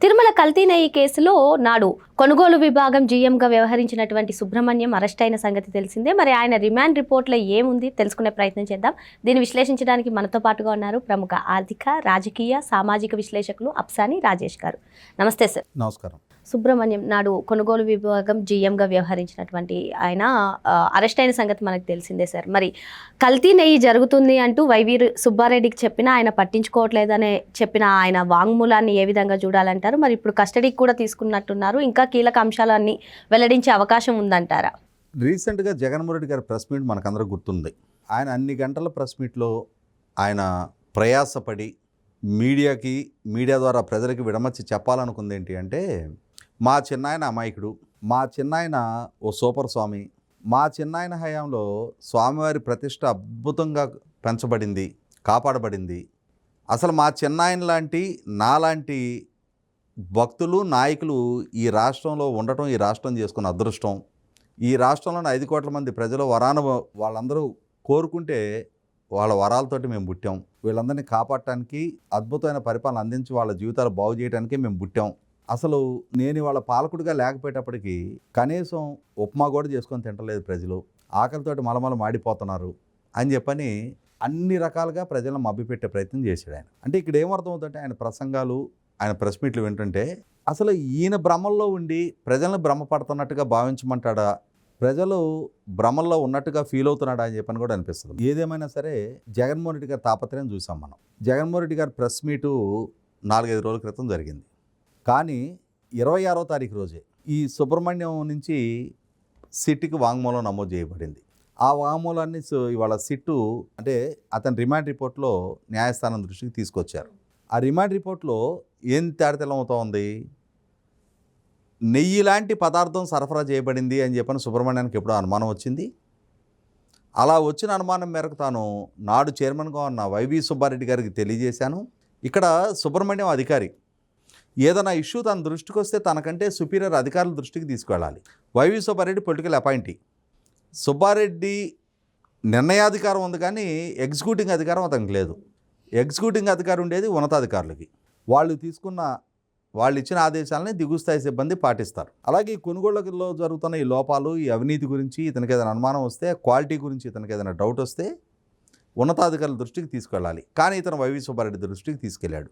తిరుమల కల్తీ నెయ్యి కేసులో నాడు కొనుగోలు విభాగం జీఎంగా వ్యవహరించినటువంటి సుబ్రహ్మణ్యం అరెస్ట్ అయిన సంగతి తెలిసిందే. మరి ఆయన రిమాండ్ రిపోర్ట్లో ఏముంది తెలుసుకునే ప్రయత్నం చేద్దాం. దీన్ని విశ్లేషించడానికి మనతో పాటుగా ఉన్నారు ప్రముఖ ఆర్థిక, రాజకీయ, సామాజిక విశ్లేషకులు అప్సాని రాజేష్ గారు. నమస్తే సార్. నమస్కారం. సుబ్రహ్మణ్యం నాడు కొనుగోలు విభాగం జీఎంగా వ్యవహరించినటువంటి ఆయన అరెస్ట్ అయిన సంగతి మనకు తెలిసిందే సార్. మరి కల్తీ నెయ్యి జరుగుతుంది అంటూ వైవి సుబ్బారెడ్డికి చెప్పినా ఆయన పట్టించుకోవట్లేదనే చెప్పిన ఆయన వాంగ్మూలాన్ని ఏ విధంగా చూడాలంటారు? మరి ఇప్పుడు కస్టడీకి కూడా తీసుకున్నట్టున్నారు, ఇంకా కీలక అంశాలన్నీ వెల్లడించే అవకాశం ఉందంటారా? రీసెంట్గా జగన్మోహన్ రెడ్డి గారి ప్రెస్ మీట్ మనకందరూ గుర్తుంది. ఆయన అన్ని గంటల ప్రెస్ మీట్లో ఆయన ప్రయాసపడి మీడియా ద్వారా ప్రజలకి విడమర్చి చెప్పాలనుకుంది ఏంటి అంటే, మా చిన్నాయన అమాయకుడు, మా చిన్నాయన ఓ సూపర్ స్వామి, మా చిన్నాయన హయాంలో స్వామివారి ప్రతిష్ట అద్భుతంగా పెంచబడింది, కాపాడబడింది. అసలు మా చిన్నాయన లాంటి నాలాంటి భక్తులు, నాయకులు ఈ రాష్ట్రంలో ఉండటం, ఈ రాష్ట్రం చేసుకున్న అదృష్టం. ఈ రాష్ట్రంలోని 5 కోట్ల మంది ప్రజలు వాళ్ళందరూ కోరుకుంటే వాళ్ళ వరాలతోటి మేము పుట్టాం. వీళ్ళందరినీ కాపాడటానికి, అద్భుతమైన పరిపాలన అందించి వాళ్ళ జీవితాలు బాగు చేయడానికి మేము పుట్టాం. అసలు నేను వాళ్ళ పాలకుడిగా లేకపోయేటప్పటికీ కనీసం ఉప్మా కూడా చేసుకొని తింటలేదు ప్రజలు, ఆకలితోటి మలమల మాడిపోతున్నారు అని చెప్పని అన్ని రకాలుగా ప్రజలను మభ్యపెట్టే ప్రయత్నం చేశాడు ఆయన. అంటే ఇక్కడ ఏమర్థమవుతుందంటే, ఆయన ప్రసంగాలు, ఆయన ప్రెస్ మీట్లు వింటుంటే అసలు ఈయన భ్రమల్లో ఉండి ప్రజలను భ్రమపడుతున్నట్టుగా భావించమంటాడా, ప్రజలు భ్రమల్లో ఉన్నట్టుగా ఫీల్ అవుతున్నాడా అని చెప్పని కూడా అనిపిస్తుంది. ఏదేమైనా సరే జగన్మోహన్ రెడ్డి గారి తాపత్రయం చూసాం మనం. జగన్మోహన్ రెడ్డి గారి ప్రెస్ మీటు 4-5 రోజుల క్రితం జరిగింది. కానీ 26వ తారీఖు రోజే ఈ సుబ్రహ్మణ్యం నుంచి సిట్కి వాంగ్మూలం నమోదు చేయబడింది. ఆ వాంగ్మూలాన్ని ఇవాళ సిట్టు అంటే అతని రిమాండ్ రిపోర్ట్లో న్యాయస్థానం దృష్టికి తీసుకొచ్చారు. ఆ రిమాండ్ రిపోర్ట్లో ఏం తేడతెల్లమవుతూ ఉంది, నెయ్యి లాంటి పదార్థం సరఫరా చేయబడింది అని చెప్పని సుబ్రహ్మణ్యానికి ఎప్పుడో అనుమానం వచ్చింది. అలా వచ్చిన అనుమానం మేరకు తాను నాడు చైర్మన్గా ఉన్న వైవి సుబ్బారెడ్డి గారికి తెలియజేశాను. ఇక్కడ సుబ్రహ్మణ్యం అధికారి, ఏదైనా ఇష్యూ తన దృష్టికి వస్తే తనకంటే సుపీరియర్ అధికారుల దృష్టికి తీసుకువెళ్ళాలి. YV Subba Reddy political appointee. సుబ్బారెడ్డి నిర్ణయాధికారం ఉంది కానీ ఎగ్జిక్యూటింగ్ అధికారం అతనికి లేదు. ఎగ్జిక్యూటింగ్ అధికారం ఉండేది ఉన్నతాధికారులకి. వాళ్ళు ఇచ్చిన ఆదేశాలని దిగువ స్థాయి సిబ్బంది పాటిస్తారు. అలాగే ఈ కొనుగోళ్లలో జరుగుతున్న ఈ లోపాలు, ఈ అవినీతి గురించి ఇతనికి ఏదైనా అనుమానం వస్తే, క్వాలిటీ గురించి ఇతనికి ఏదైనా డౌట్ వస్తే ఉన్నతాధికారుల దృష్టికి తీసుకెళ్ళాలి. కానీ ఇతను వైవి సుబ్బారెడ్డి దృష్టికి తీసుకెళ్ళాడు.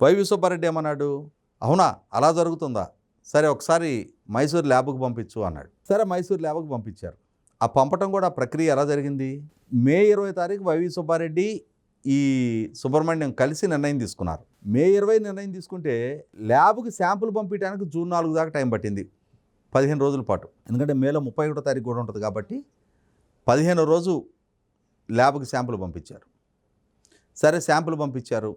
వైవి సుబ్బారెడ్డి ఏమన్నాడు, అవునా అలా జరుగుతుందా, సరే ఒకసారి మైసూర్ ల్యాబ్కు పంపించు అన్నాడు. సరే మైసూర్ ల్యాబ్కు పంపించారు. ఆ పంపటం కూడా ప్రక్రియ ఎలా జరిగింది, మే 20 తారీఖు వైవి సుబ్బారెడ్డి ఈ సుబ్రహ్మణ్యం కలిసి నిర్ణయం తీసుకున్నారు. మే 20 నిర్ణయం తీసుకుంటే ల్యాబ్కి శాంపుల్ పంపించడానికి జూన్ 4 దాకా టైం పట్టింది, 15 రోజుల పాటు. ఎందుకంటే మేలో 31వ తారీఖు కూడా ఉంటుంది కాబట్టి 15వ రోజు ల్యాబ్కి శాంపుల్ పంపించారు. సరే శాంపుల్ పంపించారు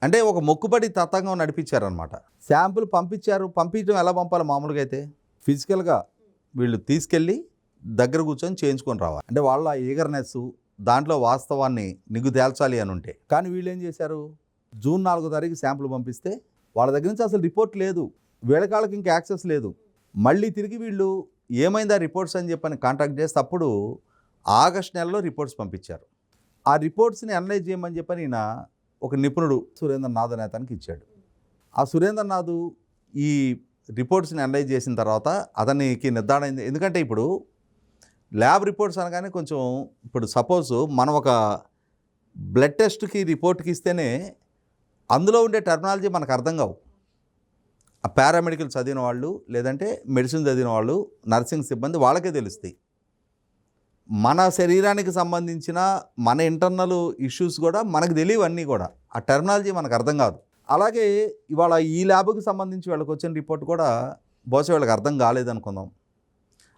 అంటే ఒక మొక్కుబడి తతంగం నడిపించారనమాట. శాంపుల్ పంపించడం ఎలా పంపాలి మామూలుగా అయితే, ఫిజికల్గా వీళ్ళు తీసుకెళ్ళి దగ్గర కూర్చొని చేయించుకొని రావాలి. అంటే వాళ్ళ ఈగర్నెస్, దాంట్లో వాస్తవాన్ని నిగ్గు తేల్చాలి అని ఉంటే. కానీ వీళ్ళు ఏం చేశారు, జూన్ 4వ తారీఖు శాంపుల్ పంపిస్తే వాళ్ళ దగ్గర నుంచి అసలు రిపోర్ట్ లేదు, వీళ్ళకాళ్ళకి ఇంకా యాక్సెస్ లేదు. మళ్ళీ తిరిగి వీళ్ళు ఏమైందా రిపోర్ట్స్ అని చెప్పని కాంటాక్ట్ చేస్తే అప్పుడు ఆగస్టు నెలలో రిపోర్ట్స్ పంపించారు. ఆ రిపోర్ట్స్ని అనలైజ్ చేయమని చెప్పని ఈయన ఒక నిపుణుడు సురేంద్రనాథ్ అనే అతనికి ఇచ్చాడు. ఆ సురేంద్రనాథ్ ఈ రిపోర్ట్స్ని అనలైజ్ చేసిన తర్వాత అతనికి నిర్ధారణ అయింది. ఎందుకంటే ఇప్పుడు ల్యాబ్ రిపోర్ట్స్ అనగానే కొంచెం, ఇప్పుడు సపోజ్ మనం ఒక బ్లడ్ టెస్ట్కి రిపోర్ట్కి ఇస్తేనే అందులో ఉండే టెర్మినాలజీ మనకు అర్థం కావు. ఆ పారామెడికల్ చదివిన వాళ్ళు, లేదంటే మెడిసిన్ చదివిన వాళ్ళు, నర్సింగ్ సిబ్బంది వాళ్ళకే తెలుస్తాయి. మన శరీరానికి సంబంధించిన మన ఇంటర్నల్ ఇష్యూస్ కూడా మనకు తెలియవు, అన్నీ కూడా ఆ టెర్మినాలజీ మనకు అర్థం కాదు. అలాగే ఇవాళ ఈ ల్యాబ్కి సంబంధించి వాళ్ళకి వచ్చిన రిపోర్ట్ కూడా బహుశా వాళ్ళకి అర్థం కాలేదనుకుందాం.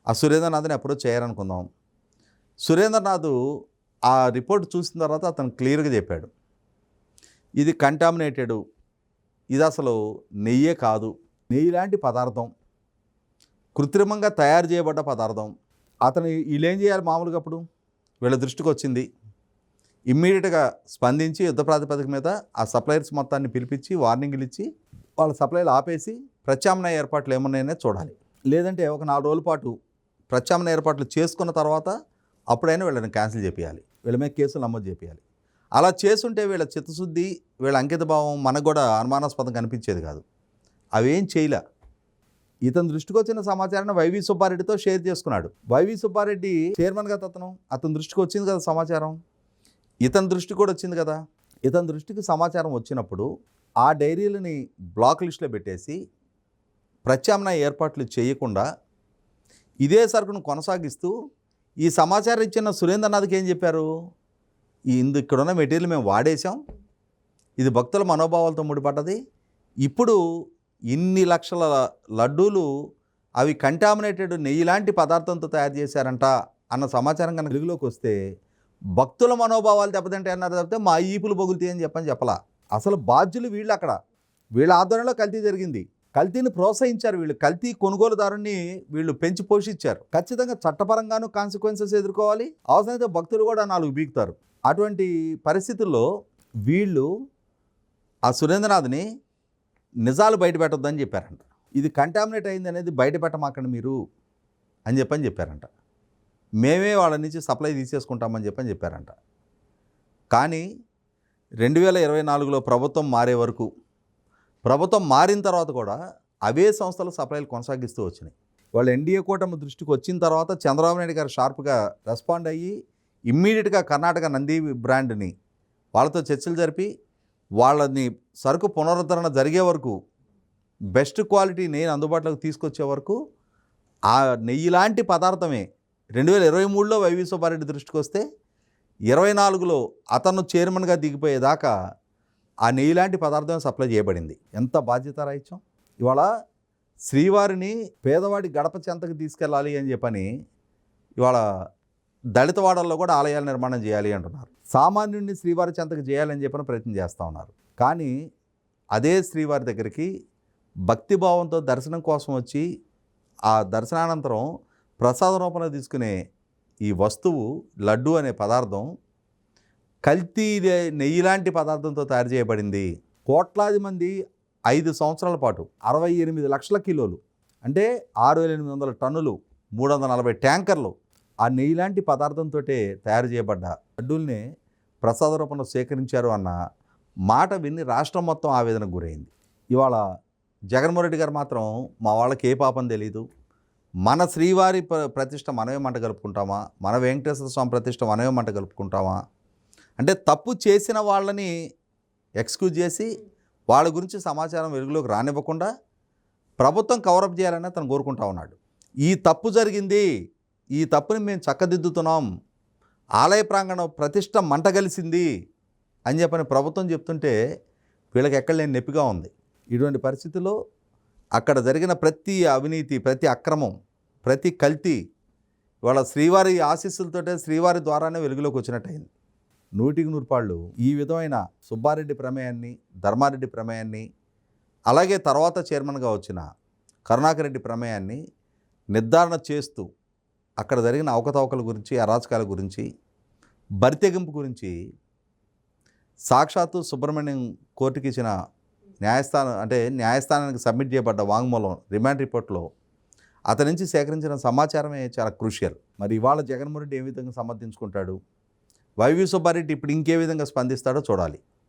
ఆ సురేంద్రనాథ్ని అప్రోచ్ చేయాలనుకుందాం. సురేంద్రనాథ్ ఆ రిపోర్ట్ చూసిన తర్వాత అతను క్లియర్గా చెప్పాడు, ఇది కంటామినేటెడ్, ఇది అసలు నెయ్యే కాదు, నెయ్యి లాంటి పదార్థం, కృత్రిమంగా తయారు చేయబడ్డ పదార్థం. అతను వీళ్ళు ఏం చేయాలి, మామూలుగా అప్పుడు వీళ్ళ దృష్టికి వచ్చింది, ఇమ్మీడియట్గా స్పందించి యుద్ధ ప్రాతిపదిక మీద ఆ సప్లయర్స్ మొత్తాన్ని పిలిపించి వార్నింగ్లు ఇచ్చి వాళ్ళ సప్లైలు ఆపేసి ప్రత్యామ్నాయ ఏర్పాట్లు ఏమన్నాయనే చూడాలి. లేదంటే ఒక 4 రోజుల పాటు ప్రత్యామ్నాయ ఏర్పాట్లు చేసుకున్న తర్వాత అప్పుడైనా వీళ్ళని క్యాన్సిల్ చేయాలి, వీళ్ళ మీద కేసులు నమోదు చేయాలి. అలా చేసుంటే వీళ్ళ చిత్తశుద్ధి, వీళ్ళ అంకితభావం మనకు కూడా అనుమానాస్పదం కనిపించేది కాదు. అవేం చేయలే. ఇతని దృష్టికి వచ్చిన సమాచారాన్ని వైవి సుబ్బారెడ్డితో షేర్ చేసుకున్నాడు. వైవి సుబ్బారెడ్డి చైర్మన్ కదా అతని దృష్టికి వచ్చింది కదా సమాచారం, ఇతని దృష్టికి కూడా వచ్చింది కదా. ఇతని దృష్టికి సమాచారం వచ్చినప్పుడు ఆ డైరీలని బ్లాక్ లిస్టులో పెట్టేసి ప్రత్యామ్నాయ ఏర్పాట్లు చేయకుండా ఇదే సరుకును కొనసాగిస్తూ ఈ సమాచారం ఇచ్చిన సురేంద్రనాథ్కి ఏం చెప్పారు, ఇక్కడున్న మెటీరియల్ మేము వాడేసాం, ఇది భక్తుల మనోభావాలతో ముడిపడ్డది, ఇప్పుడు ఇన్ని లక్షల లడ్డూలు అవి కంటామినేటెడ్ నెయ్యి లాంటి పదార్థంతో తయారు చేశారంట అన్న సమాచారం కనుక వెలుగులోకి వస్తే భక్తుల మనోభావాలు దెబ్బతింటే అన్నారు తప్పితే మా ఈపులు బొగులుతాయి అని చెప్పలా. అసలు బాధ్యులు వీళ్ళు. అక్కడ వీళ్ళ ఆధ్వర్యంలో కల్తీ జరిగింది. కల్తీని ప్రోత్సహించారు వీళ్ళు. కల్తీ కొనుగోలుదారుని వీళ్ళు పెంచి పోషించారు. ఖచ్చితంగా చట్టపరంగానూ కాన్సిక్వెన్సెస్ ఎదుర్కోవాలి. అవసరమైతే భక్తులు కూడా 4 బీకుతారు. అటువంటి పరిస్థితుల్లో వీళ్ళు ఆ సురేంద్రనాథ్ని నిజాలు బయటపెట్టొద్దని చెప్పారంట. ఇది కంటామినేట్ అయింది అనేది బయటపెట్టమాకండి మీరు అని చెప్పారంట. మేమే వాళ్ళ నుంచి సప్లై తీసేసుకుంటామని చెప్పారంట. కానీ 2024లో ప్రభుత్వం మారే వరకు, ప్రభుత్వం మారిన తర్వాత కూడా అవే సంస్థలు సప్లైలు కొనసాగిస్తూ వచ్చినాయి. వాళ్ళు ఎన్డీఏ కూటమి దృష్టికి వచ్చిన తర్వాత చంద్రబాబు నాయుడు గారు షార్ప్గా రెస్పాండ్ అయ్యి ఇమ్మీడియట్గా కర్ణాటక నంది బ్రాండ్ని వాళ్ళతో చర్చలు జరిపి వాళ్ళని సరుకు పునరుద్ధరణ జరిగే వరకు, బెస్ట్ క్వాలిటీ నెయ్యి అందుబాటులోకి తీసుకొచ్చే వరకు ఆ నెయ్యి లాంటి పదార్థమే 2023లో వైవి సుబ్బారెడ్డి దృష్టికి వస్తే 24లో అతను చైర్మన్గా దిగిపోయేదాకా ఆ నెయ్యి లాంటి పదార్థం సప్లై చేయబడింది. ఎంత బాధ్యత రాయిచ్చాం. ఇవాళ శ్రీవారిని పేదవాడి గడప చెంతకు తీసుకెళ్ళాలి అని చెప్పని ఇవాళ దళిత వాడల్లో కూడా ఆలయాల నిర్మాణం చేయాలి అంటున్నారు. సామాన్యుడిని శ్రీవారి చెంతకు చేయాలని చెప్పని ప్రయత్నం చేస్తూ ఉన్నారు. కానీ అదే శ్రీవారి దగ్గరికి భక్తిభావంతో దర్శనం కోసం వచ్చి ఆ దర్శనానంతరం ప్రసాద రూపంలో తీసుకునే ఈ వస్తువు లడ్డు అనే పదార్థం కల్తీ నెయ్యి లాంటి పదార్థంతో తయారు చేయబడింది. కోట్లాది మంది 5 సంవత్సరాల పాటు 68 లక్షల కిలోలు అంటే 6,800 టన్నులు 340 ట్యాంకర్లు ఆ నెయ్యి లాంటి పదార్థంతో తయారు చేయబడ్డ లడ్డూల్ని ప్రసాద రూపంలో సేకరించారు అన్న మాట విని రాష్ట్రం మొత్తం ఆవేదనకు గురైంది. ఇవాళ జగన్మోహన్ రెడ్డి గారు మాత్రం మా వాళ్ళకి ఏ పాపం తెలీదు, మన శ్రీవారి ప్రతిష్ట మనమే మంట కలుపుకుంటామా, మన వెంకటేశ్వర స్వామి ప్రతిష్ట మనమే మంట కలుపుకుంటామా అంటే తప్పు చేసిన వాళ్ళని ఎక్స్క్యూజ్ చేసి వాళ్ళ గురించి సమాచారం వెలుగులోకి రానివ్వకుండా ప్రభుత్వం కవరప్ చేయాలని అతను కోరుకుంటా ఉన్నాడు. ఈ తప్పు జరిగింది, ఈ తప్పుని మేము చక్కదిద్దుతున్నాం, ఆలయ ప్రాంగణం ప్రతిష్ట మంట కలిసింది అని చెప్పని ప్రభుత్వం చెప్తుంటే వీళ్ళకి ఎక్కడ లేని నొప్పిగా ఉంది. ఇటువంటి పరిస్థితుల్లో అక్కడ జరిగిన ప్రతి అవినీతి, ప్రతి అక్రమం, ప్రతి కల్తీ వాళ్ళ శ్రీవారి ఆశీస్సులతోటే శ్రీవారి ద్వారానే వెలుగులోకి వచ్చినట్టయింది. 100కి 100 ఈ విధమైన సుబ్బారెడ్డి ప్రమేయాన్ని, ధర్మారెడ్డి ప్రమేయాన్ని, అలాగే తర్వాత చైర్మన్గా వచ్చిన కరుణాకర్ రెడ్డి ప్రమేయాన్ని నిర్ధారణ చేస్తూ అక్కడ జరిగిన అవకతవకల గురించి, అరాచకాల గురించి, బరితెగింపు గురించి సాక్షాత్తు సుబ్రహ్మణ్యం కోర్టుకి ఇచ్చిన న్యాయస్థానానికి సబ్మిట్ చేయబడ్డ వాంగ్మూలం రిమాండ్ రిపోర్ట్లో అతని నుంచి సేకరించిన సమాచారమే చాలా క్రూషియల్. మరి ఇవాళ జగన్మోహన్ రెడ్డి ఏ విధంగా సమర్థించుకుంటాడు, వైవి సుబ్బారెడ్డి ఇప్పుడు ఇంకే విధంగా స్పందిస్తాడో చూడాలి.